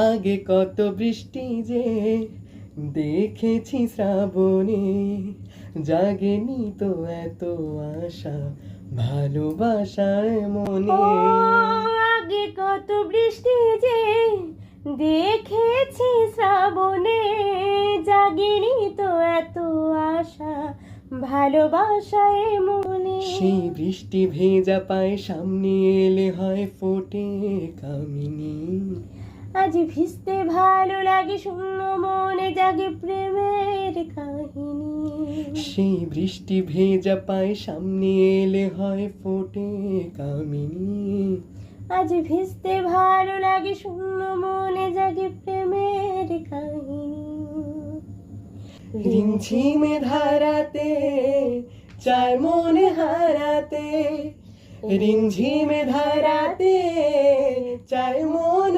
আগে কত বৃষ্টি যে দেখেছি শ্রাবণে, জাগেনি তো এত আশা ভালোবাসায় ও মনে। আগে কত বৃষ্টি যে দেখেছি শ্রাবণে, জাগেনি তো এত আশা ভালোবাসায় মনে। সেই বৃষ্টি ভেজা পায়ে সামনে এলে হয় ফোটে কামিনী। আজ ভিজতে ভালো লাগে, শূন্য মনে জাগে প্রেমের কাহিনী। সেই বৃষ্টি ভেজা পায়ে সামনে এলে হয় ফোটে কামিনী। আজ ভিজতে ভালো লাগে, শূন্য মনে জাগে প্রেমের কাহিনী। রিমঝিমে ধারাতে চায় মনে হারাতে, রিমঝিমে ধারাতে চায় মন